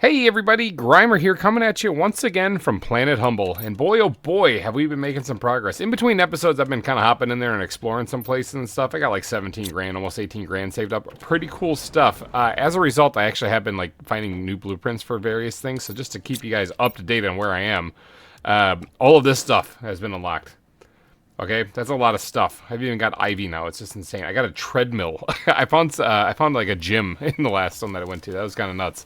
Hey everybody, GReimer here coming at you once again from Planet Humble. And boy oh boy, have we been making some progress. In between episodes, I've been kind of hopping in there and exploring some places and stuff. I got like 17 grand, almost 18 grand saved up. Pretty cool stuff. As a result, I actually have been like finding new blueprints for various things. So just to keep you guys up to date on where I am, all of this stuff has been unlocked. Okay, that's a lot of stuff. I've even got Ivy now. It's just insane. I got a treadmill. I found like a gym in the last one that I went to. That was kind of nuts.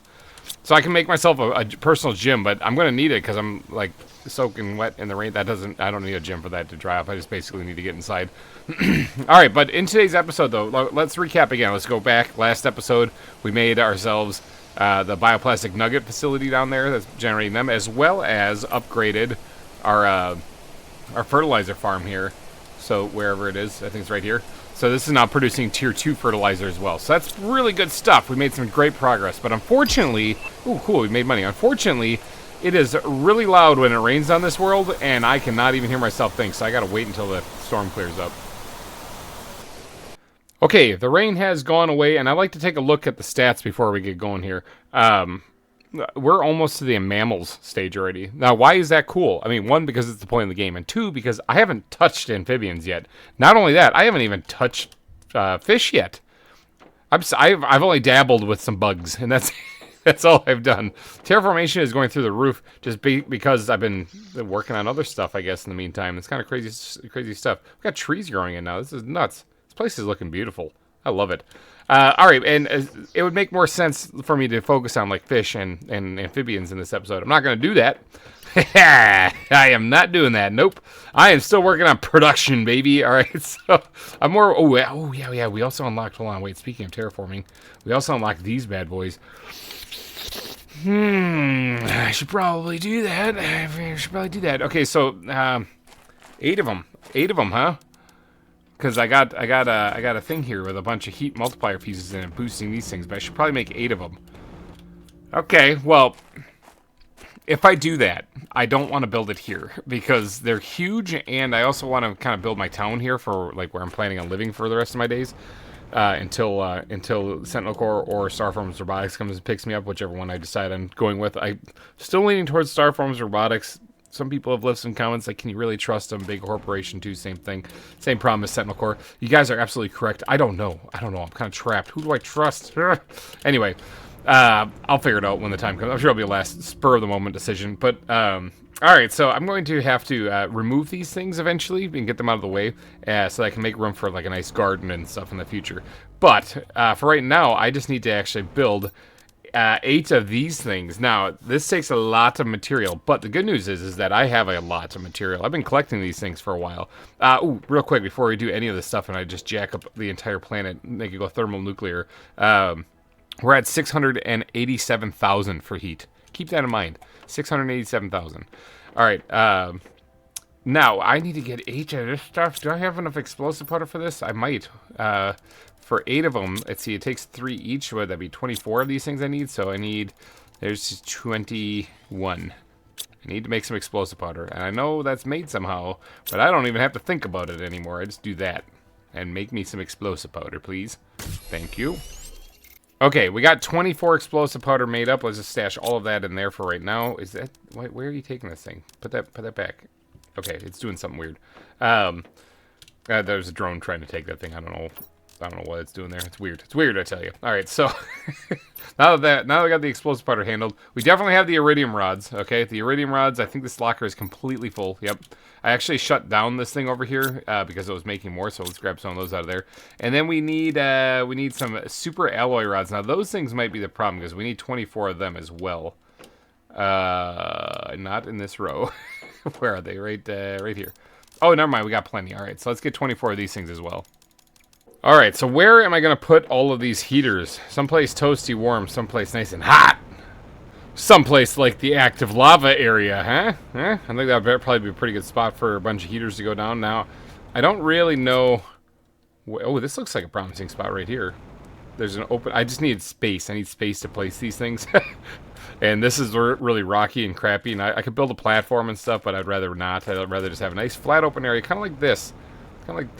So I can make myself a personal gym, but I'm going to need it because I'm like soaking wet in the rain. I don't need a gym for that to dry off. I just basically need to get inside. All right, but in today's episode, though, let's recap again. Let's go back. Last episode, we made ourselves the bioplastic nugget facility down there that's generating them, as well as upgraded our fertilizer farm here. So wherever it is, I think it's right here. So this is now producing tier 2 fertilizer as well. So that's really good stuff. We made some great progress. But unfortunately, ooh, cool, we made money. Unfortunately, it is really loud when it rains on this world, and I cannot even hear myself think. So I gotta wait until the storm clears up. Okay, the rain has gone away, and I like to take a look at the stats before we get going here. We're almost to the mammals stage already. Now, why is that cool? I mean, one, because it's the point of the game, and two, because I haven't touched amphibians yet. Not only that, I haven't even touched fish yet. I've only dabbled with some bugs, and that's all I've done. Terraformation is going through the roof just because I've been working on other stuff, I guess, in the meantime. It's kind of crazy stuff. We've got trees growing in now. This is nuts. This place is looking beautiful. I love it. All right, and it would make more sense for me to focus on like fish and amphibians in this episode. I'm not going to do that. I am not doing that. Nope. I am still working on production, baby. All right, so I'm more. Oh yeah. We also unlocked. Hold on, wait. Speaking of terraforming, we also unlocked these bad boys. I should probably do that. Okay, so 8 of them. 8 of them, huh? Because I got a thing here with a bunch of heat multiplier pieces in it, boosting these things, but I should probably make 8 of them. Okay, well, if I do that, I don't want to build it here because they're huge, and I also want to kind of build my town here for like where I'm planning on living for the rest of my days until Sentinel Corps or Starforms Robotics comes and picks me up, whichever one I decide I'm going with. I'm still leaning towards Starforms Robotics. Some people have left some comments like, can you really trust them? Big corporation too, same thing. Same problem as Sentinel Corps. You guys are absolutely correct. I don't know. I'm kind of trapped. Who do I trust? Anyway, I'll figure it out when the time comes. I'm sure it'll be a last spur-of-the-moment decision. But, all right, so I'm going to have to remove these things eventually and get them out of the way so that I can make room for like a nice garden and stuff in the future. But for right now, I just need to actually build 8 of these things. Now, this takes a lot of material, but the good news is that I have a lot of material. I've been collecting these things for a while. Real quick, before we do any of this stuff and I just jack up the entire planet, make it go thermonuclear, we're at 687,000 for heat. Keep that in mind. 687,000. All right, now, I need to get 8 of this stuff. Do I have enough explosive powder for this? I might. For 8 of them, let's see, it takes 3 each. Would that be 24 of these things I need? So I need, there's 21. I need to make some explosive powder. And I know that's made somehow, but I don't even have to think about it anymore. I just do that. And make me some explosive powder, please. Thank you. Okay, we got 24 explosive powder made up. Let's just stash all of that in there for right now. Is that, where are you taking this thing? Put that back. Okay, it's doing something weird. There's a drone trying to take that thing. I don't know what it's doing there. It's weird. It's weird, I tell you. All right, so now that we got the explosive powder handled, we definitely have the iridium rods. Okay, the iridium rods. I think this locker is completely full. Yep. I actually shut down this thing over here because it was making more. So let's grab some of those out of there. And then we need some super alloy rods. Now those things might be the problem because we need 24 of them as well. Not in this row. Where are they? Right here. Oh, never mind. We got plenty. All right, so let's get 24 of these things as well. All right, so where am I going to put all of these heaters? Someplace toasty warm, someplace nice and hot. Someplace like the active lava area, huh? I think that would probably be a pretty good spot for a bunch of heaters to go down. Now, I don't really know. Oh, this looks like a promising spot right here. There's an open. I just need space. I need space to place these things. And this is really rocky and crappy. And I could build a platform and stuff, but I'd rather not. I'd rather just have a nice flat open area, kind of like this. Kind of like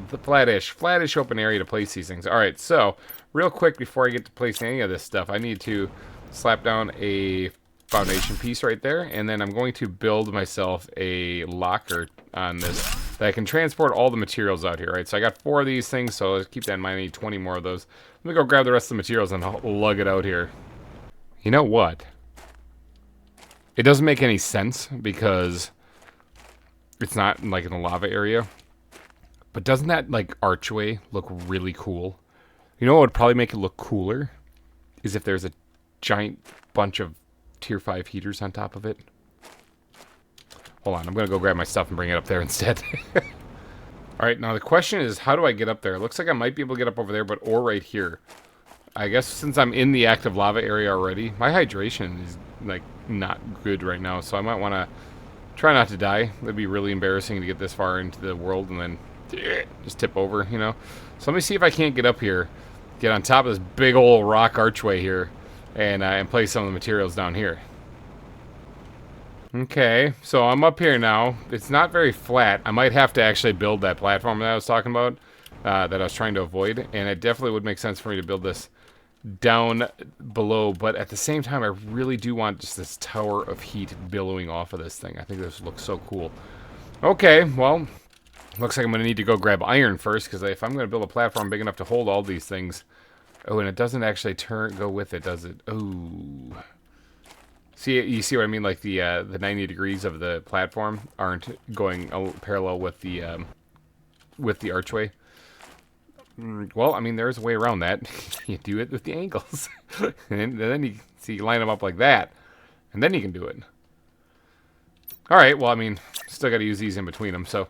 the flattish open area to place these things. All right, so real quick before I get to placing any of this stuff, I need to slap down a foundation piece right there, and then I'm going to build myself a locker on this that I can transport all the materials out here, right? So I got 4 of these things, so let's keep that in mind. I need 20 more of those. Let me go grab the rest of the materials and I'll lug it out here. You know what? It doesn't make any sense because it's not like in the lava area. But doesn't that like archway look really cool? You know what would probably make it look cooler? Is if there's a giant bunch of tier 5 heaters on top of it. Hold on, I'm gonna go grab my stuff and bring it up there instead. Alright, now the question is, how do I get up there? It looks like I might be able to get up over there, or right here. I guess since I'm in the active lava area already, my hydration is, like, not good right now, so I might want to try not to die. That'd be really embarrassing to get this far into the world and then just tip over, you know? So let me see if I can't get up here, get on top of this big old rock archway here, and place some of the materials down here. Okay, so I'm up here now. It's not very flat. I might have to actually build that platform that I was talking about, that I was trying to avoid, and it definitely would make sense for me to build this down below, but at the same time, I really do want just this tower of heat billowing off of this thing. I think this looks so cool. Okay, well, looks like I'm going to need to go grab iron first, because if I'm going to build a platform big enough to hold all these things... Oh, and it doesn't actually go with it, does it? Oh... See, you see what I mean? Like the 90 degrees of the platform aren't going parallel with the archway. Well, I mean, there's a way around that. You do it with the angles, and then you line them up like that, and then you can do it. All right. Well, I mean, still got to use these in between them. So,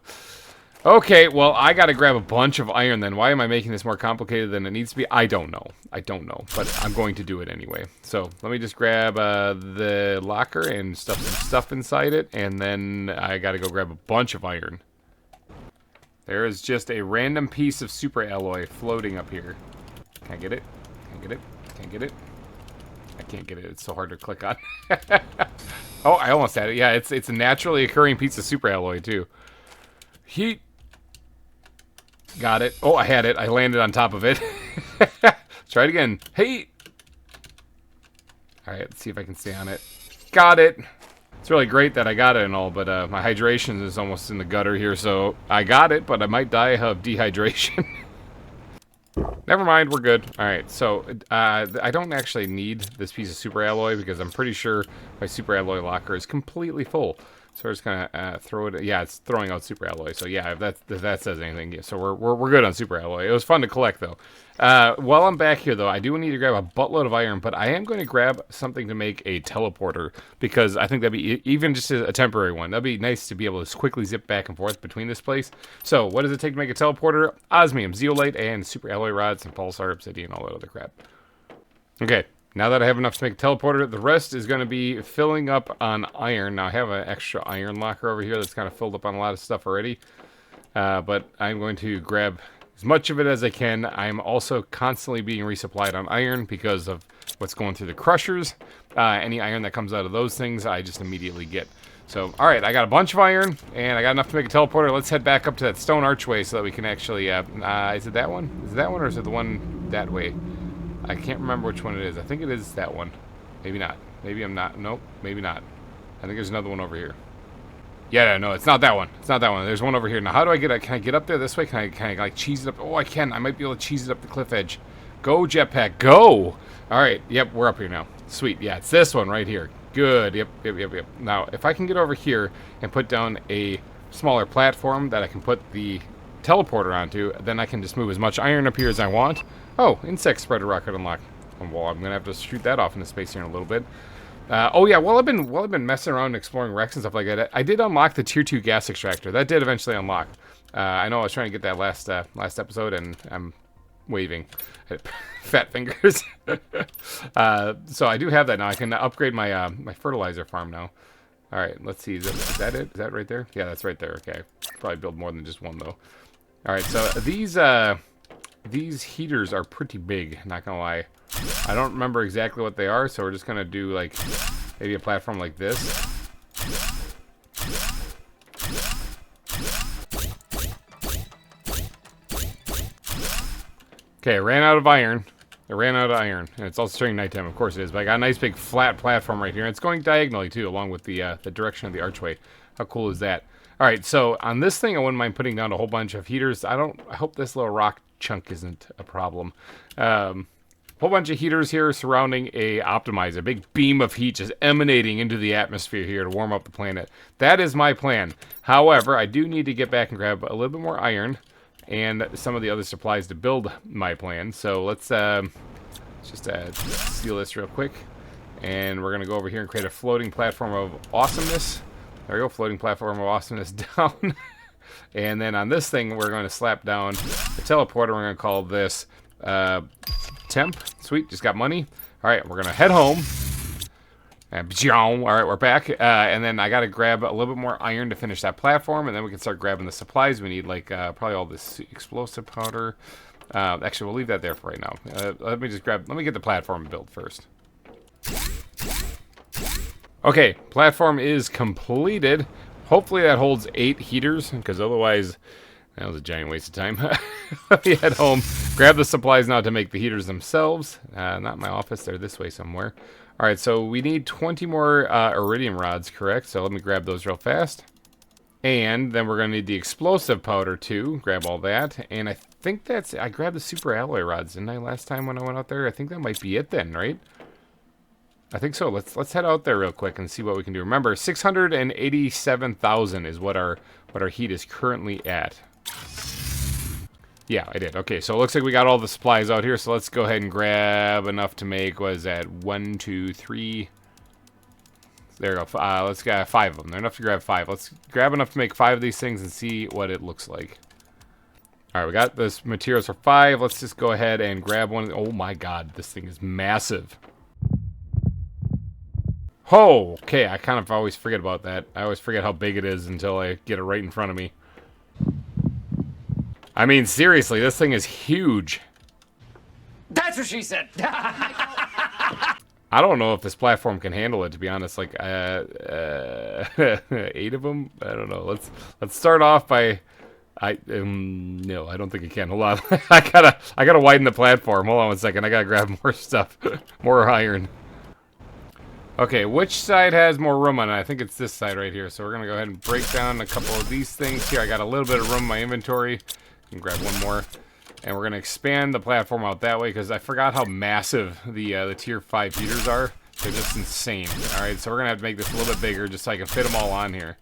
okay. Well, I got to grab a bunch of iron. Then why am I making this more complicated than it needs to be? I don't know. But I'm going to do it anyway. So let me just grab the locker and stuff some stuff inside it, and then I got to go grab a bunch of iron. There is just a random piece of super alloy floating up here. Can I get it? Can't get it. Can't get it. I can't get it. It's so hard to click on. Oh, I almost had it. Yeah, it's a naturally occurring piece of super alloy too. Heat. Got it. Oh, I had it. I landed on top of it. Let's try it again. Heat. All right, let's see if I can stay on it. Got it. It's really great that I got it and all, but my hydration is almost in the gutter here, so I got it, but I might die of dehydration. Never mind, we're good. All right, so I don't actually need this piece of super alloy because I'm pretty sure my super alloy locker is completely full. So we're just gonna throw it. Yeah, it's throwing out super alloy. So yeah, if that says anything, yeah, so we're good on super alloy. It was fun to collect though. While I'm back here though, I do need to grab a buttload of iron, but I am going to grab something to make a teleporter because I think that'd be even just a temporary one. That'd be nice to be able to quickly zip back and forth between this place. So what does it take to make a teleporter? Osmium, zeolite, and super alloy rods, and pulsar, obsidian, all that other crap. Okay. Now that I have enough to make a teleporter, the rest is going to be filling up on iron. Now I have an extra iron locker over here that's kind of filled up on a lot of stuff already. But I'm going to grab as much of it as I can. I'm also constantly being resupplied on iron because of what's going through the crushers. Any iron that comes out of those things, I just immediately get. So, alright, I got a bunch of iron, and I got enough to make a teleporter. Let's head back up to that stone archway so that we can actually... is it that one? Is it that one, or is it the one that way? I can't remember which one it is. I think it is that one. Maybe not. Maybe I'm not. Nope. Maybe not. I think there's another one over here. Yeah, no, it's not that one. It's not that one. There's one over here. Now, how do I get it? Can I get up there this way? Can I like cheese it up? Oh, I can. I might be able to cheese it up the cliff edge. Go, jetpack. Go! All right. Yep, we're up here now. Sweet. Yeah, it's this one right here. Good. Yep. Now, if I can get over here and put down a smaller platform that I can put the teleporter onto, then I can just move as much iron up here as I want. Oh, insect spreader rocket unlocked. Well, I'm gonna have to shoot that off into space here in a little bit. Oh yeah, while I've been messing around and exploring wrecks and stuff like that, I did unlock the tier 2 gas extractor. That did eventually unlock. I know I was trying to get that last episode, and I'm waving. Fat fingers. So I do have that now. I can upgrade my my fertilizer farm now. All right, let's see. Is that it? Is that right there? Yeah, that's right there. Okay, probably build more than just one though. All right, so these heaters are pretty big, not gonna lie. I don't remember exactly what they are, so we're just gonna do like maybe a platform like this. Okay, ran out of iron. I ran out of iron, and it's also turning nighttime. Of course it is, but I got a nice big flat platform right here. And it's going diagonally too, along with the direction of the archway. How cool is that? All right, so on this thing, I wouldn't mind putting down a whole bunch of heaters. I hope this little rock chunk isn't a problem. Whole bunch of heaters here surrounding a optimizer. Big beam of heat just emanating into the atmosphere here to warm up the planet. That is my plan. However, I do need to get back and grab a little bit more iron and some of the other supplies to build my plan. So let's just steal this real quick. And we're going to go over here and create a floating platform of awesomeness. There we go, floating platform of awesomeness down. And then on this thing, we're going to slap down the teleporter. We're going to call this temp. Sweet, just got money. All right, we're going to head home. All right, we're back. And then I got to grab a little bit more iron to finish that platform. And then we can start grabbing the supplies. We need, like, probably all this explosive powder. Actually, we'll leave that there for right now. Let me get the platform built first. Okay, platform is completed. Hopefully that holds 8 heaters, because otherwise, that was a giant waste of time. Let me head home, grab the supplies now to make the heaters themselves. Not in my office, they're this way somewhere. All right, so we need 20 more iridium rods, correct? So let me grab those real fast. And then we're going to need the explosive powder too. Grab all that. And I think I grabbed the super alloy rods, didn't I, last time when I went out there? I think that might be it then, right? I think so. Let's head out there real quick and see what we can do. Remember, 687,000 is what our heat is currently at. Yeah, I did. Okay, so it looks like we got all the supplies out here. So let's go ahead and grab enough to make, what is that? 1, 2, 3. There we go. Let's get 5 of them. They're enough to grab 5. Let's grab enough to make 5 of these things and see what it looks like. All right, we got this materials for 5. Let's just go ahead and grab one. Oh my God, this thing is massive. Oh, okay, I kind of always forget about that. I always forget how big it is until I get it right in front of me. I mean, seriously, this thing is huge. That's what she said. I don't know if this platform can handle it, to be honest. Like, 8 of them? I don't know. Let's start off by... no, I don't think it can. Hold on. I gotta widen the platform. Hold on one second. I gotta grab more stuff. More iron. Okay, which side has more room on it? I think it's this side right here. So we're going to go ahead and break down a couple of these things here. I got a little bit of room in my inventory. I can grab one more. And we're going to expand the platform out that way because I forgot how massive the tier 5 heaters are. They're just insane. All right, so we're going to have to make this a little bit bigger just so I can fit them all on here.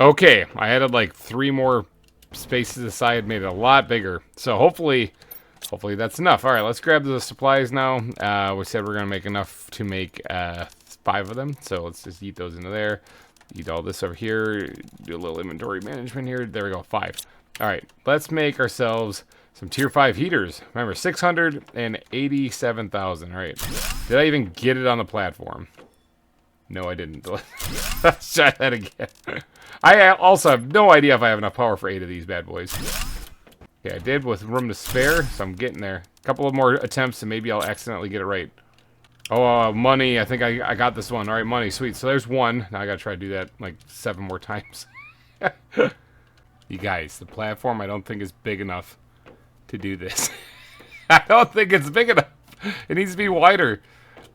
Okay, I added like 3 more spaces aside, made it a lot bigger. So hopefully that's enough. All right, let's grab the supplies now. We said we're going to make enough to make 5 of them. So let's just eat those into there. Eat all this over here. Do a little inventory management here. There we go, 5. All right, let's make ourselves some tier 5 heaters. Remember, 687,000. All right, did I even get it on the platform? No, I didn't. Let's try that again. I also have no idea if I have enough power for 8 of these bad boys. Okay, I did with room to spare, so I'm getting there. A couple of more attempts, and maybe I'll accidentally get it right. Oh, money. I think I got this one. All right, money. Sweet. So there's 1. Now I got to try to do that like 7 more times. You guys, the platform I don't think is big enough to do this. I don't think it's big enough. It needs to be wider.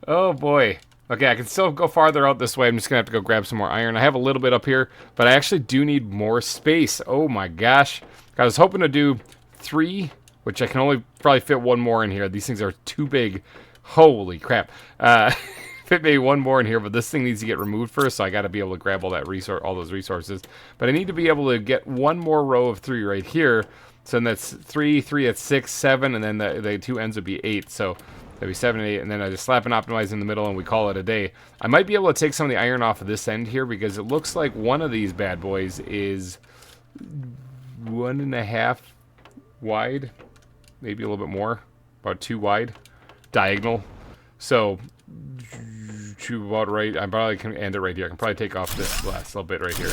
Oh, boy. Okay, I can still go farther out this way. I'm just going to have to go grab some more iron. I have a little bit up here, but I actually do need more space. Oh, my gosh. I was hoping to do 3, which I can only probably fit 1 more in here. These things are too big. Holy crap. Fit maybe 1 more in here, but this thing needs to get removed first, so I got to be able to grab all those resources. But I need to be able to get 1 more row of 3 right here. So then that's 3, that's 6, 7, and then the 2 ends would be 8. So that'd be 7 and 8, and then I just slap an optimize in the middle, and we call it a day. I might be able to take some of the iron off of this end here, because it looks like one of these bad boys is 1.5 wide, maybe a little bit more, about 2 wide, diagonal. So to about right. I probably can end it right here. I can probably take off this last little bit right here.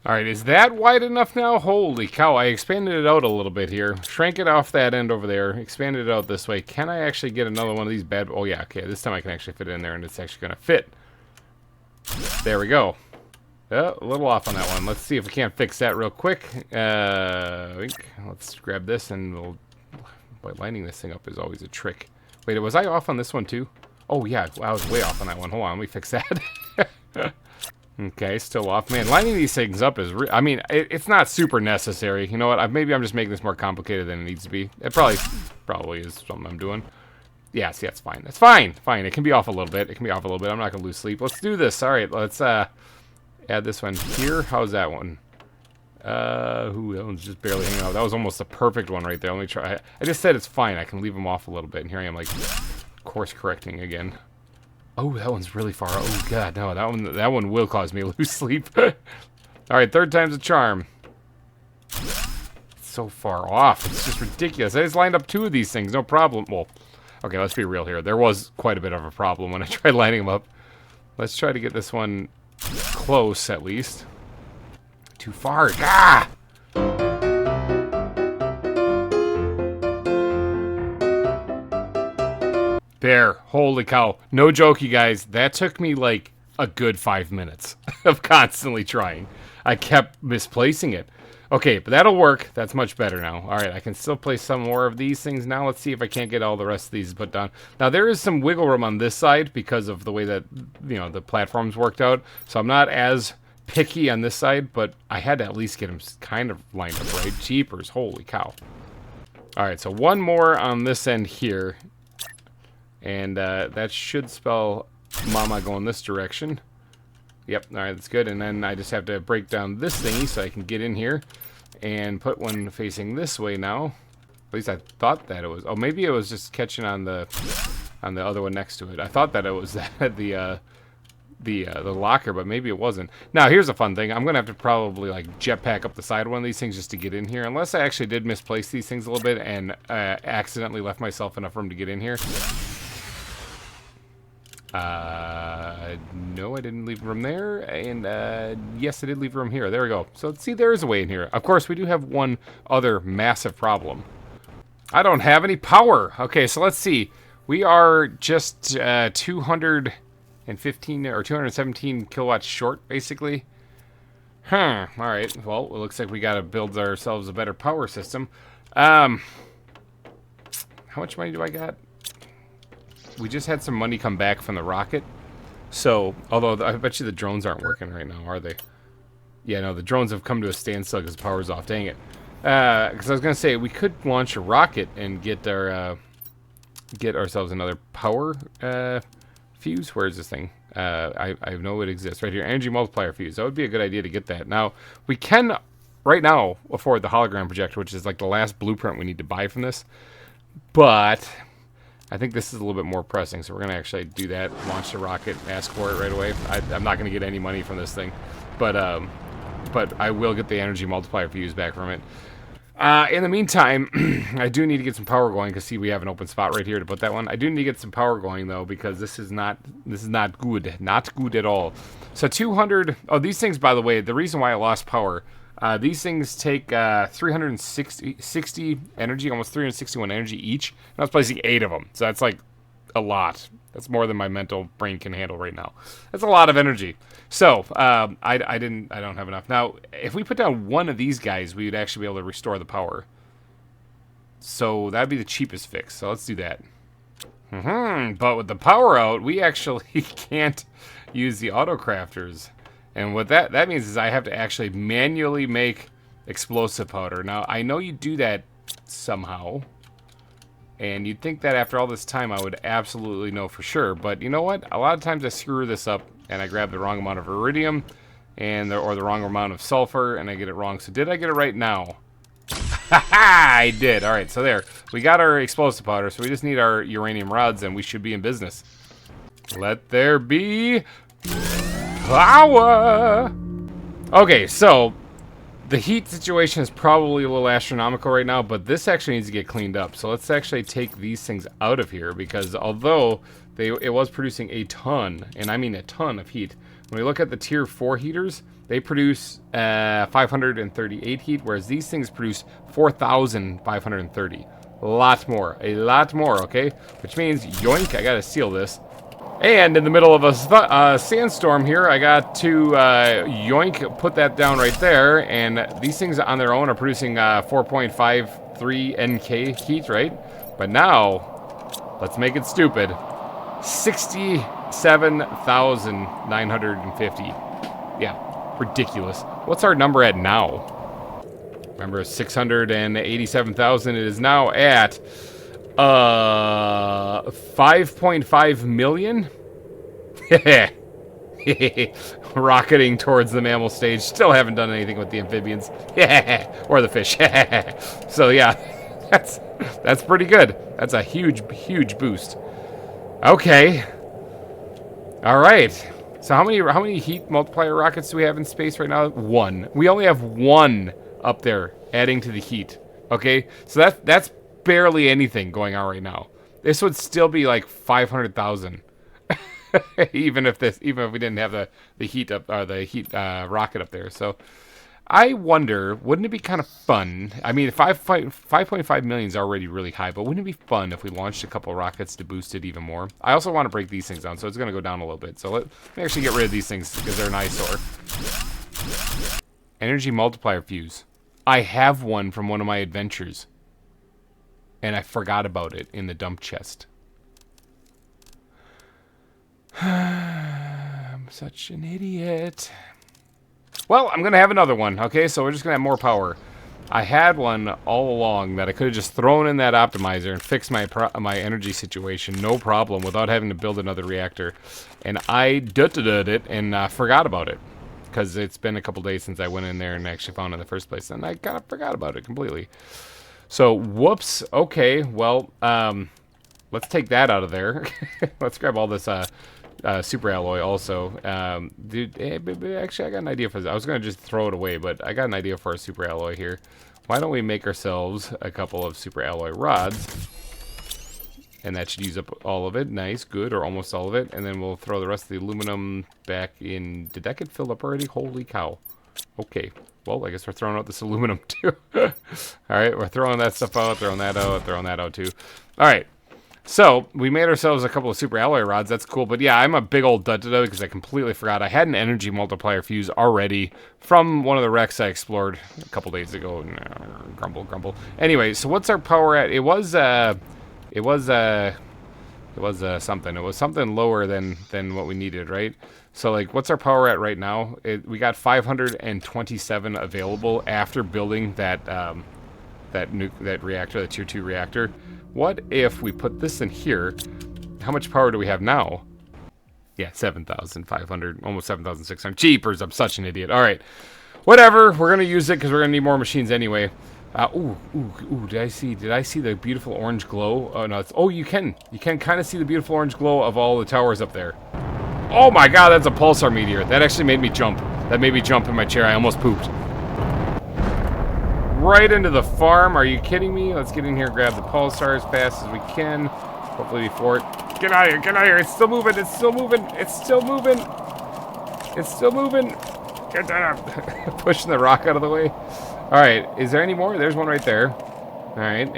All right, is that wide enough now? Holy cow, I expanded it out a little bit here. Shrank it off that end over there. Expanded it out this way. Can I actually get another one of these bad... Oh, yeah, okay. This time I can actually fit it in there, and it's actually going to fit. There we go. A little off on that one. Let's see if we can't fix that real quick. Let's grab this and we'll... Boy, lining this thing up is always a trick. Wait, was I off on this one too? Oh yeah, I was way off on that one. Hold on, let me fix that. Okay, still off. Man, lining these things up is... I mean, it's not super necessary. You know what? Maybe I'm just making this more complicated than it needs to be. It probably is something I'm doing. Yeah, see, that's fine. That's fine. Fine. It can be off a little bit. It can be off a little bit. I'm not going to lose sleep. Let's do this. All right, let's add this one here. How's that one? That one's just barely hanging out. That was almost the perfect one right there. Let me try. I just said it's fine. I can leave them off a little bit. And here I am, like, course correcting again. Oh, that one's really far. Oh god, no, that one will cause me to lose sleep. All right, third time's a charm. It's so far off. It's just ridiculous. I just lined up 2 of these things, no problem. Well, okay, let's be real here. There was quite a bit of a problem when I tried lining them up. Let's try to get this one close, at least. Too far. Ah! There. Holy cow. No joke, you guys. That took me like a good 5 minutes of constantly trying. I kept misplacing it. Okay, but that'll work. That's much better now. All right, I can still place some more of these things now. Let's see if I can't get all the rest of these put down. Now, there is some wiggle room on this side because of the way that, you know, the platforms worked out. So I'm not as picky on this side, but I had to at least get them kind of lined up right. Jeepers. Holy cow. All right, so one more on this end here. And that should spell Mama going this direction. Yep, all right, that's good. And then I just have to break down this thingy so I can get in here and put one facing this way now. At least I thought that it was. Oh, maybe it was just catching on the other one next to it. I thought that it was the locker, but maybe it wasn't. Now, here's a fun thing. I'm gonna have to probably like jetpack up the side of one of these things just to get in here, unless I actually did misplace these things a little bit and accidentally left myself enough room to get in here. No, I didn't leave room there, and yes, I did leave room here. There we go. So let's see, there is a way in here. Of course, we do have one other massive problem. I don't have any power. Okay, so let's see. We are just 215 or 217 kilowatts short, basically. All right. Well, it looks like we got to build ourselves a better power system. How much money do I got? We just had some money come back from the rocket. So, although I bet you the drones aren't working right now, are they? Yeah, no, the drones have come to a standstill because the power's off. Dang it. Because I was going to say, we could launch a rocket and get ourselves another power fuse. Where is this thing? I know it exists right here. Energy multiplier fuse. That would be a good idea to get that. Now, we can, right now, afford the hologram projector, which is like the last blueprint we need to buy from this. But I think this is a little bit more pressing, so we're going to actually do that, launch the rocket, ask for it right away. I'm not going to get any money from this thing, but I will get the energy multiplier fuse back from it. In the meantime, I do need to get some power going, because see, we have an open spot right here to put that one. I do need to get some power going, though, because this is not good. Not good at all. So 200... Oh, these things, by the way, the reason why I lost power... these things take 360 energy, almost 361 energy each. And I was placing 8 of them, so that's like a lot. That's more than my mental brain can handle right now. That's a lot of energy. So I don't have enough. Now, if we put down one of these guys, we would actually be able to restore the power. So that'd be the cheapest fix. So let's do that. But with the power out, we actually can't use the auto crafters. And what that means is I have to actually manually make explosive powder. Now, I know you do that somehow. And you'd think that after all this time I would absolutely know for sure. But you know what? A lot of times I screw this up and I grab the wrong amount of iridium or the wrong amount of sulfur and I get it wrong. So did I get it right now? Ha-ha! I did. All right, so there. We got our explosive powder, so we just need our uranium rods and we should be in business. Let there be power! Okay, so the heat situation is probably a little astronomical right now, but this actually needs to get cleaned up. So let's actually take these things out of here, because although it was producing a ton, and I mean a ton of heat, when we look at the tier 4 heaters, they produce 538 heat, whereas these things produce 4,530. A lot more, okay? Which means, yoink, I gotta seal this. And in the middle of a sandstorm here, I got to yoink, put that down right there. And these things on their own are producing 4.53 NK heat, right? But now, let's make it stupid. 67,950. Yeah, ridiculous. What's our number at now? Remember, 687,000. It is now at 5.5 million. Rocketing towards the mammal stage. Still haven't done anything with the amphibians. Or the fish. So yeah, that's pretty good. That's a huge boost. Okay. All right. So how many heat multiplier rockets do we have in space right now? One. We only have one up there adding to the heat. Okay? So that's barely anything going on right now. This would still be like 500,000. even if we didn't have the heat up or the heat rocket up there. So I wonder, wouldn't it be kind of fun? I mean, 5.5 million is already really high, but wouldn't it be fun if we launched a couple rockets to boost it even more? I also want to break these things down, so it's going to go down a little bit. So let me actually get rid of these things because they're an eyesore. Energy multiplier fuse. I have one from one of my adventures, and I forgot about it in the dump chest. I'm such an idiot. Well, I'm going to have another one, okay? So we're just going to have more power. I had one all along that I could have just thrown in that optimizer and fixed my energy situation, no problem, without having to build another reactor. And I did it and forgot about it. Because it's been a couple days since I went in there and actually found it in the first place. And I kind of forgot about it completely. So, whoops. Okay, well, let's take that out of there. Let's grab all this super alloy also. Actually, I got an idea for this. I was going to just throw it away, but I got an idea for a super alloy here. Why don't we make ourselves a couple of super alloy rods? And that should use up all of it. Nice, good, or almost all of it. And then we'll throw the rest of the aluminum back in. Did that get filled up already? Holy cow. Okay. Well, I guess we're throwing out this aluminum too. Alright, we're throwing that stuff out, throwing that out too. Alright. So, we made ourselves a couple of super alloy rods. That's cool. But yeah, I'm a big old dud-dud because I completely forgot. I had an energy multiplier fuse already from one of the wrecks I explored a couple days ago. Grumble. Anyway, so what's our power at? It was something. It was something lower than what we needed, right? So, like, what's our power at right now? We got 527 available after building that reactor, the tier 2 reactor. What if we put this in here? How much power do we have now? Yeah, 7,500, almost 7,600. Jeepers, I'm such an idiot. All right, whatever. We're gonna use it because we're gonna need more machines anyway. Ooh, did I see the beautiful orange glow? Oh no, you can kind of see the beautiful orange glow of all the towers up there. Oh my god, that's a pulsar meteor. That actually made me jump. That made me jump in my chair. I almost pooped. Right into the farm. Are you kidding me? Let's get in here and grab the pulsar as fast as we can. Hopefully before it... Get out of here, get out of here. It's still moving, it's still moving, it's still moving. It's still moving. Get down. Pushing the rock out of the way. Alright, is there any more? There's one right there. Alright.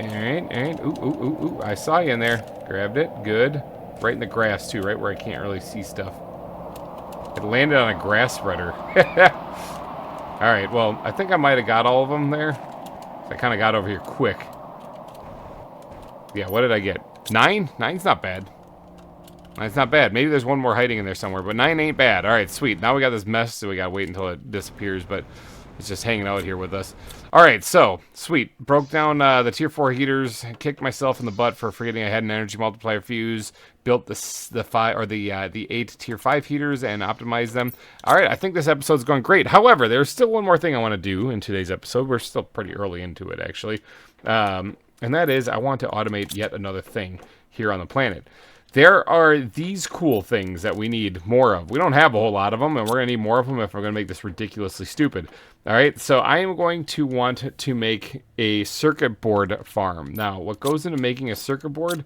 Ooh. I saw you in there. Grabbed it. Good. Right in the grass, too, right where I can't really see stuff. It landed on a grass spreader. Alright, well, I think I might have got all of them there. I kind of got over here quick. Yeah, what did I get? 9? 9's not bad. 9's not bad. Maybe there's one more hiding in there somewhere, but 9 ain't bad. Alright, sweet. Now we got this mess, so we gotta wait until it disappears, but it's just hanging out here with us. Alright, so, sweet. Broke down the tier 4 heaters, kicked myself in the butt for forgetting I had an energy multiplier fuse, built the 8 tier 5 heaters and optimized them. Alright, I think this episode's going great. However, there's still one more thing I want to do in today's episode. We're still pretty early into it, actually. And that is, I want to automate yet another thing here on the planet. There are these cool things that we need more of. We don't have a whole lot of them, and we're going to need more of them if we're going to make this ridiculously stupid. All right, so I am going to want to make a circuit board farm. Now, what goes into making a circuit board,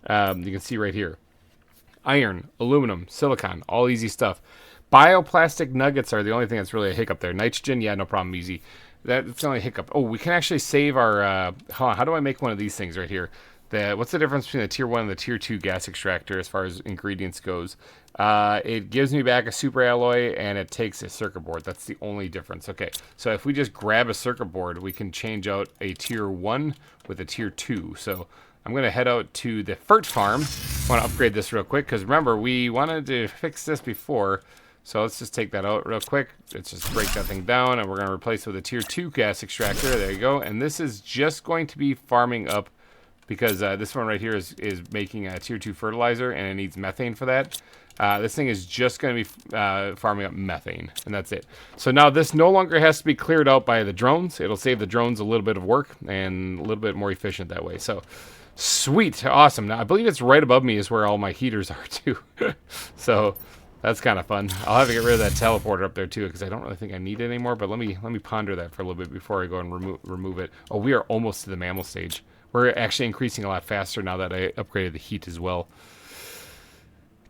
you can see right here. Iron, aluminum, silicon, all easy stuff. Bioplastic nuggets are the only thing that's really a hiccup there. Nitrogen, yeah, no problem, easy. That's the only hiccup. Oh, we can actually save our... how do I make one of these things right here? What's the difference between the tier 1 and the tier 2 gas extractor as far as ingredients goes? It gives me back a super alloy and it takes a circuit board. That's the only difference. Okay, so if we just grab a circuit board, we can change out a tier 1 with a tier 2. So I'm going to head out to the FERT farm. I want to upgrade this real quick because remember, we wanted to fix this before. So let's just take that out real quick. Let's just break that thing down and we're going to replace it with a tier 2 gas extractor. There you go. And this is just going to be farming up because this one right here is making a tier 2 fertilizer and it needs methane for that. This thing is just going to be farming up methane, and that's it. So now this no longer has to be cleared out by the drones. It'll save the drones a little bit of work and a little bit more efficient that way. So sweet, awesome. Now I believe it's right above me is where all my heaters are too. So that's kind of fun. I'll have to get rid of that teleporter up there too because I don't really think I need it anymore. But let me ponder that for a little bit before I go and remove it. Oh, we are almost to the mammal stage. We're actually increasing a lot faster now that I upgraded the heat as well.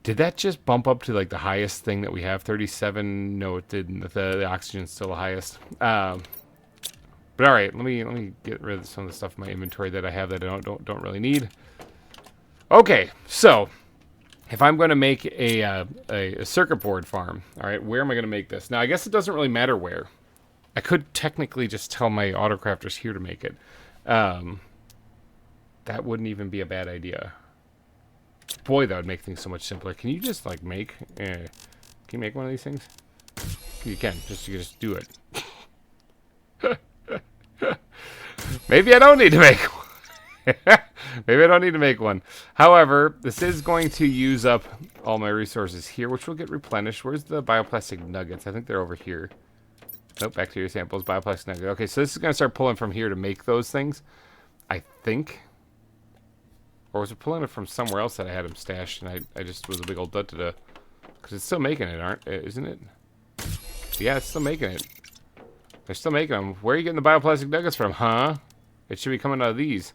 Did that just bump up to like the highest thing that we have? 37? No, it didn't. The oxygen's still the highest. But all right, let me get rid of some of the stuff in my inventory that I have that I don't really need. Okay, so if I'm going to make a circuit board farm, all right, where am I going to make this? Now, I guess it doesn't really matter where. I could technically just tell my autocrafters here to make it. That wouldn't even be a bad idea. Boy, that would make things so much simpler. Can you just like make? Can you make one of these things? You can. You just do it. Maybe I don't need to make one. Maybe I don't need to make one. However, this is going to use up all my resources here, which will get replenished. Where's the bioplastic nuggets? I think they're over here. Nope, back to your samples. Bioplastic nuggets. Okay, so this is going to start pulling from here to make those things. I think. Or was it pulling it from somewhere else that I had them stashed and I just was a big old da-da-da? Because it's still making it, isn't it? Yeah, it's still making it. They're still making them. Where are you getting the bioplastic nuggets from, huh? It should be coming out of these.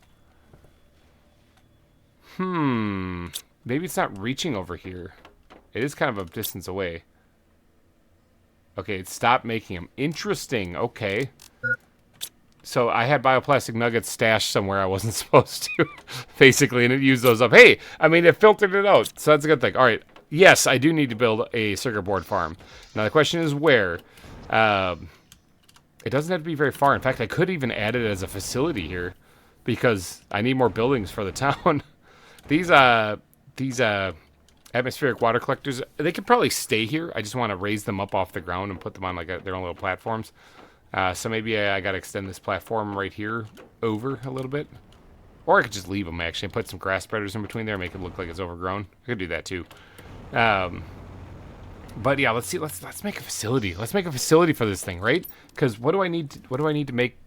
Maybe it's not reaching over here. It is kind of a distance away. Okay, it stopped making them. Interesting. Okay. So I had bioplastic nuggets stashed somewhere I wasn't supposed to, basically, and it used those up. Hey, I mean, it filtered it out, so that's a good thing. All right, yes, I do need to build a circuit board farm. Now the question is where. It doesn't have to be very far. In fact, I could even add it as a facility here, because I need more buildings for the town. These atmospheric water collectors, they could probably stay here. I just want to raise them up off the ground and put them on like their own little platforms. So maybe I got to extend this platform right here over a little bit. Or I could just leave them, actually, and put some grass spreaders in between there and make it look like it's overgrown. I could do that, too. But, yeah, let's see. Let's make a facility. Let's make a facility for this thing, right? Because what do I need to make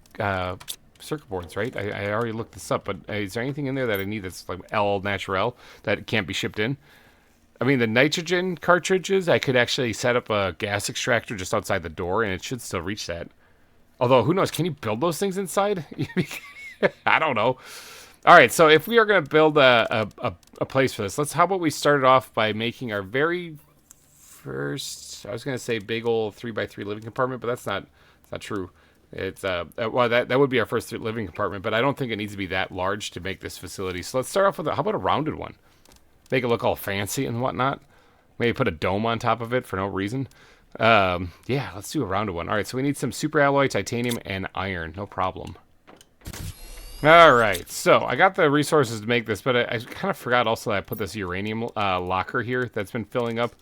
circuit boards, right? I already looked this up, but is there anything in there that I need that's like all natural that can't be shipped in? I mean, the nitrogen cartridges, I could actually set up a gas extractor just outside the door, and it should still reach that. Although, who knows? Can you build those things inside? I don't know. All right, so if we are going to build a place for this, how about we start it off by making our very first, I was going to say big old 3x3 living compartment, but that's not true. It's well, that would be our first living compartment, but I don't think it needs to be that large to make this facility. So let's start off with how about a rounded one? Make it look all fancy and whatnot. Maybe put a dome on top of it for no reason. Yeah, let's do a rounded one. All right, so we need some super alloy, titanium, and iron. No problem. All right, so I got the resources to make this, but I kind of forgot also that I put this uranium locker here that's been filling up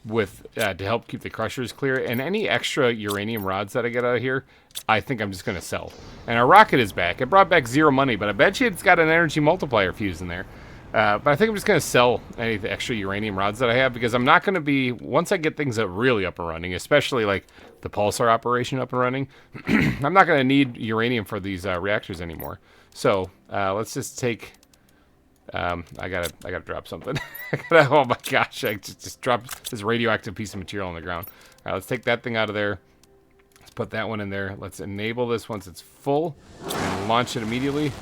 with to help keep the crushers clear. And any extra uranium rods that I get out of here, I think I'm just going to sell. And our rocket is back. It brought back 0 money, but I bet you it's got an energy multiplier fuse in there. But I think I'm just going to sell any of the extra uranium rods that I have because I'm not going to be, once I get things really up and running, especially like the pulsar operation up and running, I'm not going to need uranium for these reactors anymore. So let's just take, I gotta drop something. Oh my gosh, I just dropped this radioactive piece of material on the ground. All right, let's take that thing out of there. Let's put that one in there. Let's enable this once it's full and launch it immediately.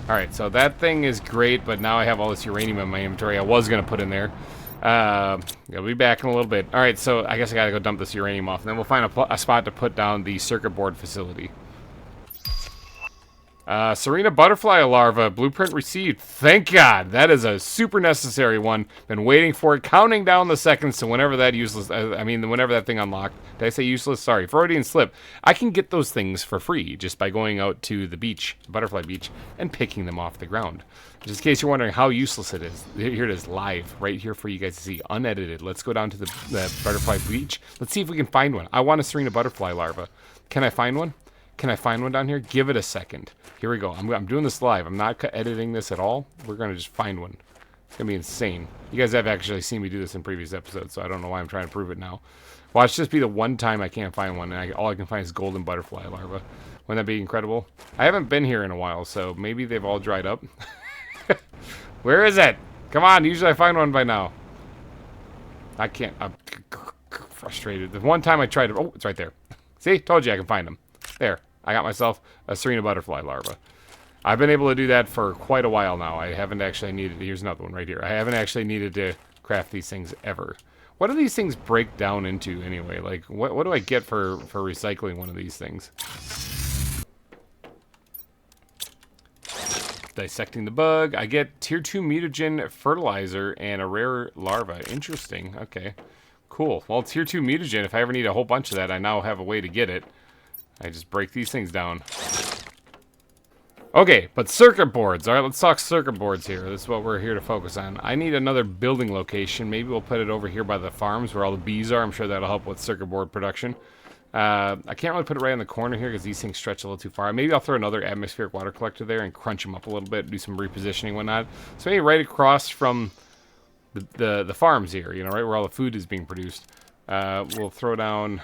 Alright, so that thing is great, but now I have all this uranium in my inventory I was going to put in there. I'll be back in a little bit. Alright, so I guess I got to go dump this uranium off, and then we'll find a spot to put down the circuit board facility. Serena butterfly larva blueprint received. Thank God. That is a super necessary one. Been waiting for it. Counting down the seconds to whenever that useless. Whenever that thing unlocked. Did I say useless? Sorry, Freudian slip. I can get those things for free just by going out to the beach, butterfly beach, and picking them off the ground. Just in case you're wondering how useless it is, here it is live right here for you guys to see, unedited. Let's go down to the butterfly beach. Let's see if we can find one. I want a Serena butterfly larva. Can I find one? Can I find one down here? Give it a second. Here we go. I'm doing this live. I'm not editing this at all. We're going to just find one. It's going to be insane. You guys have actually seen me do this in previous episodes, so I don't know why I'm trying to prove it now. Watch this be the one time I can't find one, and all I can find is golden butterfly larva. Wouldn't that be incredible? I haven't been here in a while, so maybe they've all dried up. Where is it? Come on. Usually I find one by now. I can't. I'm frustrated. The one time I tried to... Oh, it's right there. See? Told you I can find them. There. I got myself a Serena butterfly larva. I've been able to do that for quite a while now. I haven't actually needed... Here's another one right here. I haven't actually needed to craft these things ever. What do these things break down into anyway? Like, what do I get for recycling one of these things? Dissecting the bug. I get tier 2 mutagen fertilizer and a rare larva. Interesting. Okay. Cool. Well, tier 2 mutagen, if I ever need a whole bunch of that, I now have a way to get it. I just break these things down. Okay, but circuit boards. All right, let's talk circuit boards here. This is what we're here to focus on. I need another building location. Maybe we'll put it over here by the farms where all the bees are. I'm sure that'll help with circuit board production. I can't really put it right in the corner here because these things stretch a little too far. Maybe I'll throw another atmospheric water collector there and crunch them up a little bit, do some repositioning and whatnot. So maybe right across from the farms here, you know, right where all the food is being produced. We'll throw down...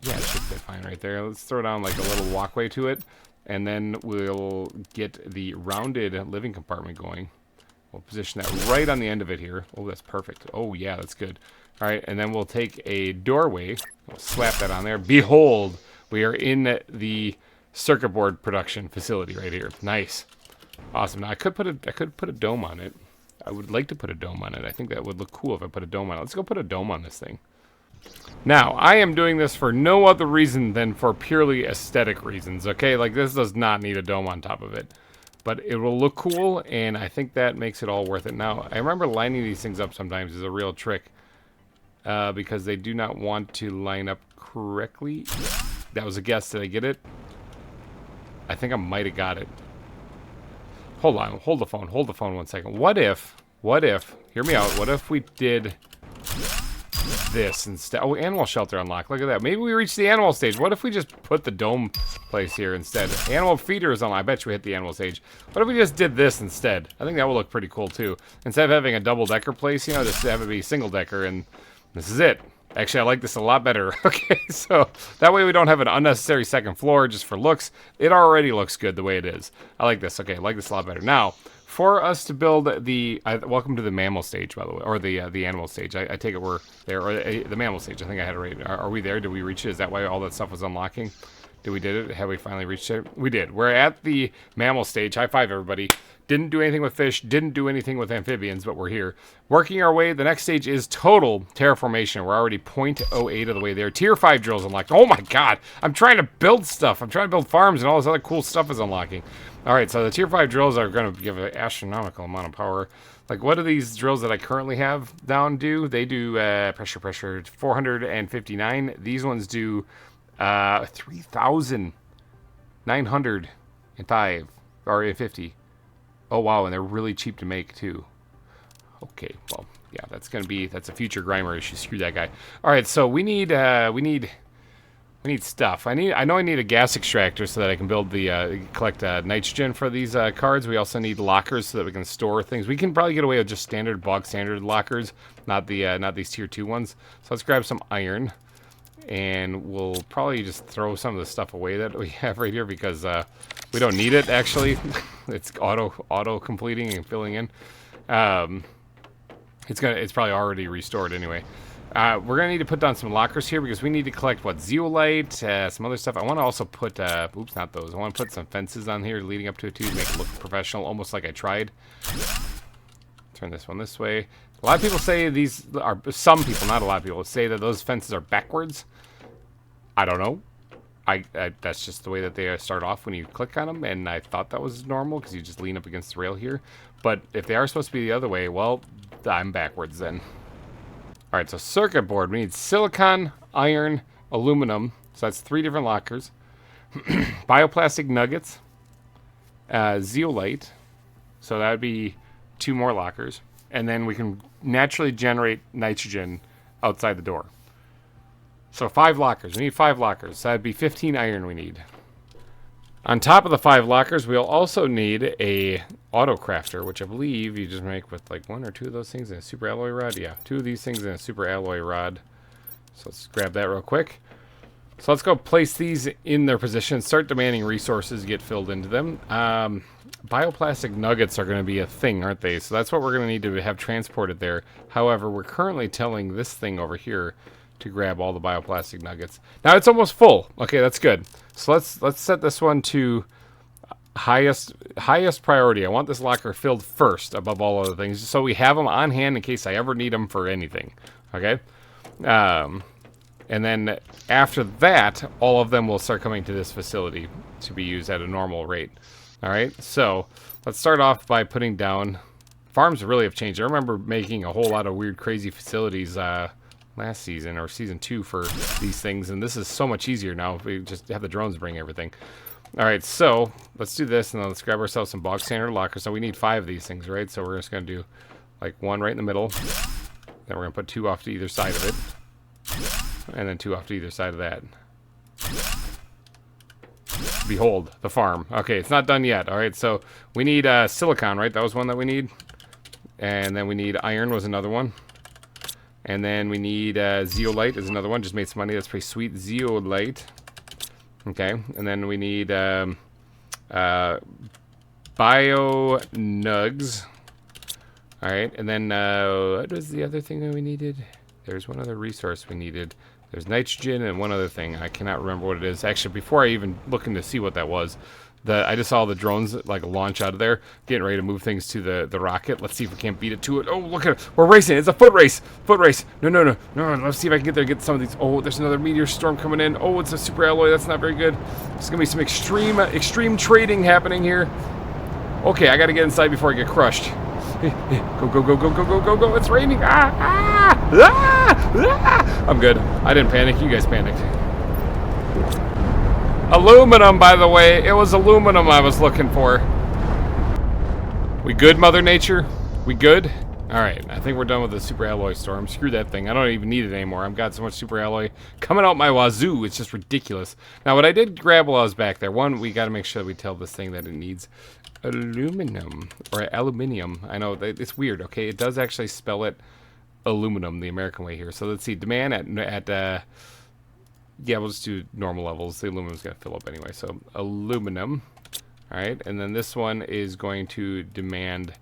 Yeah, it should fit fine right there. Let's throw down like a little walkway to it. And then we'll get the rounded living compartment going. We'll position that right on the end of it here. Oh, that's perfect. Oh, yeah, that's good. All right, and then we'll take a doorway. We'll slap that on there. Behold, we are in the circuit board production facility right here. Nice. Awesome. Now, I could put a dome on it. I would like to put a dome on it. I think that would look cool if I put a dome on it. Let's go put a dome on this thing. Now, I am doing this for no other reason than for purely aesthetic reasons, okay? Like, this does not need a dome on top of it. But it will look cool, and I think that makes it all worth it. Now, I remember lining these things up sometimes is a real trick. Because they do not want to line up correctly. That was a guess. Did I get it? I think I might have got it. Hold on. Hold the phone. Hold the phone 1 second. What if, hear me out, what if we did... this instead. Oh, animal shelter unlocked. Look at that. Maybe we reached the animal stage. What if we just put the dome place here instead? Animal feeder is unlocked. I bet you we hit the animal stage. What if we just did this instead? I think that would look pretty cool too. Instead of having a double-decker place, you know, just have it be single-decker, and this is it. Actually, I like this a lot better. Okay, so that way we don't have an unnecessary second floor just for looks. It already looks good the way it is. I like this. Okay, I like this a lot better. Now, for us to build the... welcome to the mammal stage, by the way. Or the animal stage. I take it we're there. Or the mammal stage. I think I had it right. Are we there? Did we reach it? Is that why all that stuff was unlocking? Did we did it? Have we finally reached it? We did. We're at the mammal stage. High five, everybody. Didn't do anything with fish. Didn't do anything with amphibians, but we're here. Working our way. The next stage is total terraformation. We're already 0.08 of the way there. Tier 5 drills unlocked. Oh my god. I'm trying to build stuff. I'm trying to build farms and all this other cool stuff is unlocking. Alright, so the tier 5 drills are going to give an astronomical amount of power. Like, what do these drills that I currently have down do? They do pressure 459. These ones do 3,905 or 50. Oh, wow, and they're really cheap to make, too. Okay, well, yeah, that's a future GReimer issue. Screw that guy. All right, so we need stuff. I know I need a gas extractor so that I can build the, collect nitrogen for these cards. We also need lockers so that we can store things. We can probably get away with just standard lockers, not these tier 2 ones. So let's grab some iron. And we'll probably just throw some of the stuff away that we have right here because we don't need it, actually. It's auto completing and filling in. It's probably already restored anyway. We're gonna need to put down some lockers here because we need to collect zeolite, some other stuff. I want to also put oops, not those. I want to put some fences on here leading up to it too to make it look professional, almost like I tried. Turn this one this way. A lot of people say some people, not a lot of people, say that those fences are backwards. I don't know. That's just the way that they start off when you click on them, and I thought that was normal because you just lean up against the rail here. But if they are supposed to be the other way, well, I'm backwards then. All right, so circuit board. We need silicon, iron, aluminum. So that's 3 different lockers. Bioplastic nuggets, zeolite. So that would be 2 more lockers. And then we can naturally generate nitrogen outside the door. So 5 lockers. We need 5 lockers. So that'd be 15 iron we need. On top of the 5 lockers, we'll also need a auto crafter, which I believe you just make with like 1 or 2 of those things in a super alloy rod. Yeah, 2 of these things in a super alloy rod. So let's grab that real quick. So let's go place these in their position, start demanding resources get filled into them. Bioplastic nuggets are going to be a thing, aren't they? So that's what we're going to need to have transported there. However, we're currently telling this thing over here to grab all the bioplastic nuggets. Now it's almost full. Okay, that's good. So let's set this one to highest priority. I want this locker filled first above all other things, so we have them on hand in case I ever need them for anything. Okay. And then after that, all of them will start coming to this facility to be used at a normal rate. All right, so let's start off by putting down... Farms really have changed. I remember making a whole lot of weird, crazy facilities last season or season 2 for these things, and this is so much easier now. We just have the drones bring everything. All right, so let's do this, and then let's grab ourselves some bog standard lockers. So we need 5 of these things, right? So we're just going to do like 1 right in the middle. Then we're going to put 2 off to either side of it. And then 2 off to either side of that. Behold, the farm. Okay, it's not done yet. All right, so we need silicon, right? That was one that we need. And then we need iron was another one. And then we need zeolite is another one. Just made some money. That's pretty sweet. Zeolite. Okay, and then we need bio nugs. All right, and then what was the other thing that we needed? There's one other resource we needed. There's nitrogen and one other thing. I cannot remember what it is. Actually, before I even looking to see what that was, I just saw the drones like launch out of there, getting ready to move things to the rocket. Let's see if we can't beat it to it. Oh, look at it. We're racing. It's a foot race. Foot race. No. Let's see if I can get there and get some of these. Oh, there's another meteor storm coming in. Oh, it's a super alloy. That's not very good. There's going to be some extreme trading happening here. Okay, I got to get inside before I get crushed. Go. It's raining. I'm good. I didn't panic. You guys panicked. Aluminum, by the way. It was aluminum I was looking for. We good, Mother Nature? We good? Alright, I think we're done with the super alloy storm. Screw that thing. I don't even need it anymore. I've got so much super alloy coming out my wazoo. It's just ridiculous. Now, what I did grab while I was back there, one, we got to make sure that we tell this thing that it needs aluminum. Or aluminium. I know, it's weird, okay? It does actually spell it aluminum the American way here. So let's see. Demand at yeah, we'll just do normal levels. The aluminum's going to fill up anyway. So aluminum. All right. And then this one is going to demand...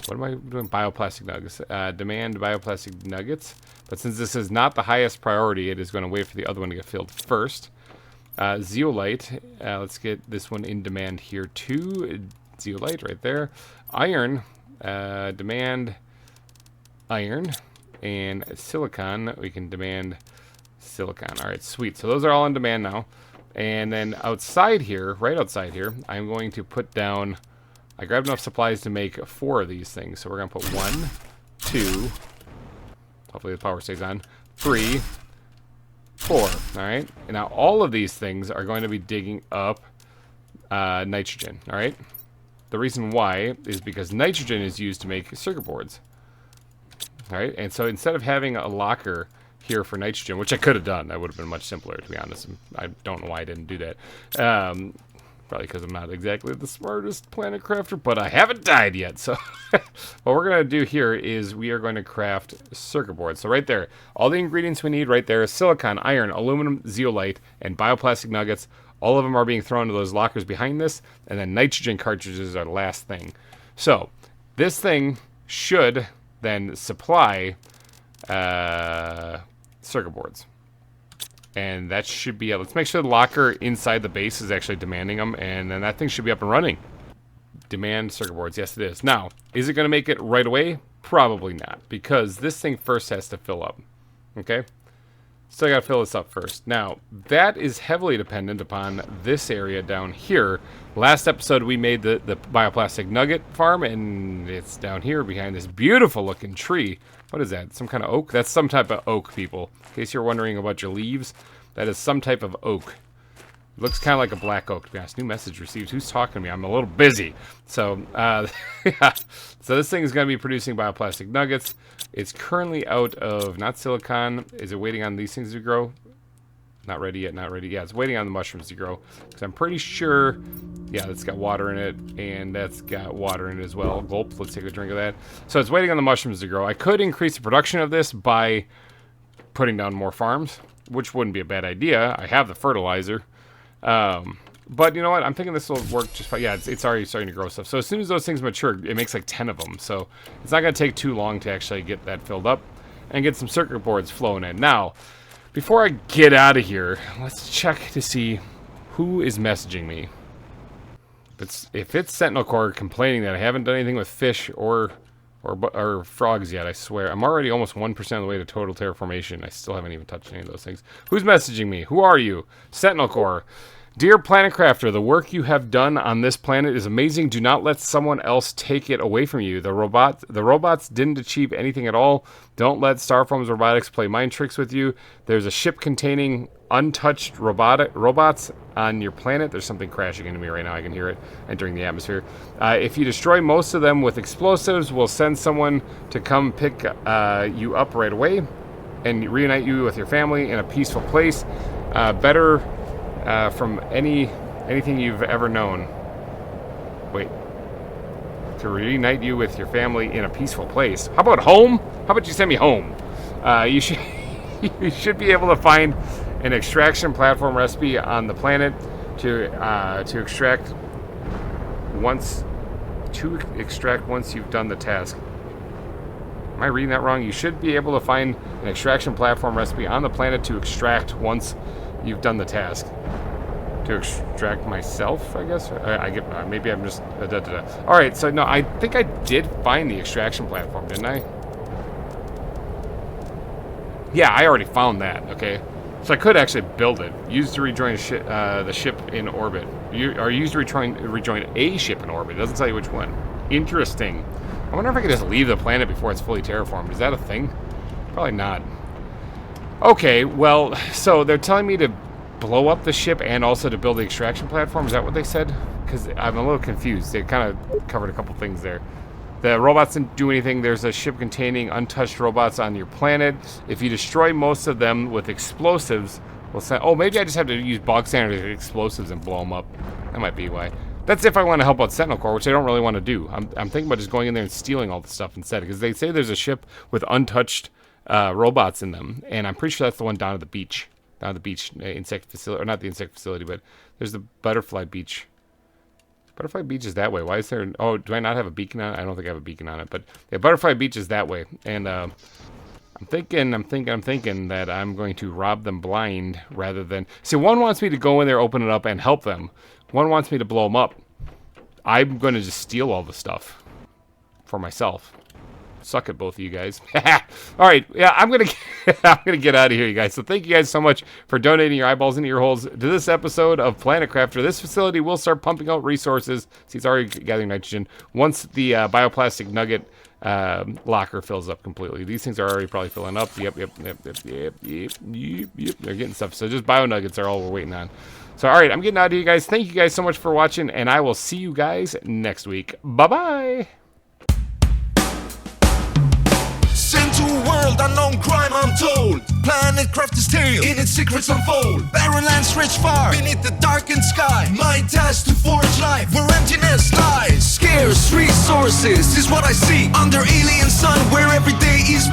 What am I doing? Bioplastic nuggets. Demand bioplastic nuggets. But since this is not the highest priority, it is going to wait for the other one to get filled first. Zeolite. Let's get this one in demand here too. Zeolite right there. Iron. Demand iron. And silicon. We can demand silicon. All right, sweet. So those are all in demand now. And then outside here, right outside here, I'm going to put down... I grabbed enough supplies to make 4 of these things. So we're going to put 1, 2, hopefully the power stays on, 3, 4. All right. And now all of these things are going to be digging up nitrogen. All right. The reason why is because nitrogen is used to make circuit boards. All right. And so instead of having a locker here for nitrogen, which I could have done, that would have been much simpler, to be honest. I don't know why I didn't do that. Probably because I'm not exactly the smartest planet crafter, but I haven't died yet. So what we're going to do here is we are going to craft circuit boards. So right there, all the ingredients we need right there is silicon, iron, aluminum, zeolite, and bioplastic nuggets. All of them are being thrown into those lockers behind this, and then nitrogen cartridges are the last thing. So this thing should then supply circuit boards. And that should be it. Let's make sure the locker inside the base is actually demanding them, and then that thing should be up and running. Demand circuit boards. Yes, it is. Now, is it going to make it right away? Probably not, because this thing first has to fill up. Okay? Still got to fill this up first. Now, that is heavily dependent upon this area down here. Last episode, we made the bioplastic nugget farm, and it's down here behind this beautiful looking tree. What is that? Some kind of oak? That's some type of oak, people. In case you're wondering about your leaves, that is some type of oak. Looks kind of like a black oak, to be honest. New message received. Who's talking to me? I'm a little busy. So, yeah. So this thing is going to be producing bioplastic nuggets. It's currently out of, not silicon. Is it waiting on these things to grow? Not ready yet, not ready. Yeah, it's waiting on the mushrooms to grow. Because I'm pretty sure, yeah, that's got water in it. And that's got water in it as well. Gulp, let's take a drink of that. So it's waiting on the mushrooms to grow. I could increase the production of this by putting down more farms, which wouldn't be a bad idea. I have the fertilizer. But you know what? I'm thinking this will work just fine. Yeah, it's already starting to grow stuff. So as soon as those things mature, it makes like 10 of them. So it's not going to take too long to actually get that filled up and get some circuit boards flowing in. Now, before I get out of here, let's check to see who is messaging me. If it's Sentinel Core complaining that I haven't done anything with fish or frogs yet, I swear. I'm already almost 1% of the way to total terraformation. I still haven't even touched any of those things. Who's messaging me? Who are you? Sentinel Core. Dear Planet Crafter, the work you have done on this planet is amazing. Do not let someone else take it away from you. The robots didn't achieve anything at all. Don't let Starform's robotics play mind tricks with you. There's a ship containing untouched robots on your planet. There's something crashing into me right now. I can hear it entering the atmosphere. If you destroy most of them with explosives, we'll send someone to come pick you up right away and reunite you with your family in a peaceful place. Better from anything you've ever known. Wait. To reunite you with your family in a peaceful place. How about home? How about you send me home? You should be able to find an extraction platform recipe on the planet to extract once you've done the task. Am I reading that wrong? You should be able to find an extraction platform recipe on the planet to extract once you've done the task. To extract myself, I guess? Maybe I'm just... Alright, so no, I think I did find the extraction platform, didn't I? Yeah, I already found that, okay? So I could actually build it. Use to rejoin the ship in orbit. Use to rejoin a ship in orbit. It doesn't tell you which one. Interesting. I wonder if I could just leave the planet before it's fully terraformed. Is that a thing? Probably not. Okay, well, so they're telling me to blow up the ship and also to build the extraction platform. Is that what they said? Because I'm a little confused. They kind of covered a couple things there. The robots didn't do anything. There's a ship containing untouched robots on your planet. If you destroy most of them with explosives, we'll send... Oh, maybe I just have to use bog standard explosives and blow them up. That might be why. That's if I want to help out Sentinel Core, which I don't really want to do. I'm thinking about just going in there and stealing all the stuff instead. Because they say there's a ship with untouched robots in them. And I'm pretty sure that's the one down at the beach. Down at the beach insect facility. Or not the insect facility, but there's the butterfly beach. Butterfly Beach is that way. Why is there... Oh, do I not have a beacon on it? I don't think I have a beacon on it. But yeah, Butterfly Beach is that way. And I'm thinking that I'm going to rob them blind rather than... See, one wants me to go in there, open it up, and help them. One wants me to blow them up. I'm going to just steal all the stuff for myself. Suck it, both of you guys. All right, yeah, I'm gonna get out of here, you guys. So thank you guys so much for donating your eyeballs into your holes to this episode of Planet Crafter. This facility will start pumping out resources. See, it's already gathering nitrogen once the bioplastic nugget locker fills up completely. These things are already probably filling up. Yep. They're getting stuff. So just bio nuggets are all we're waiting on. So all right, I'm getting out of here, you guys. Thank you guys so much for watching, and I will see you guys next week. Bye-bye. Sent to a world unknown, crime untold. Planet Crafter's tale, in its secrets unfold. Barren lands stretch far, beneath the darkened sky. My task to forge life, where emptiness lies. Scarce resources is what I see under alien sun, where every day is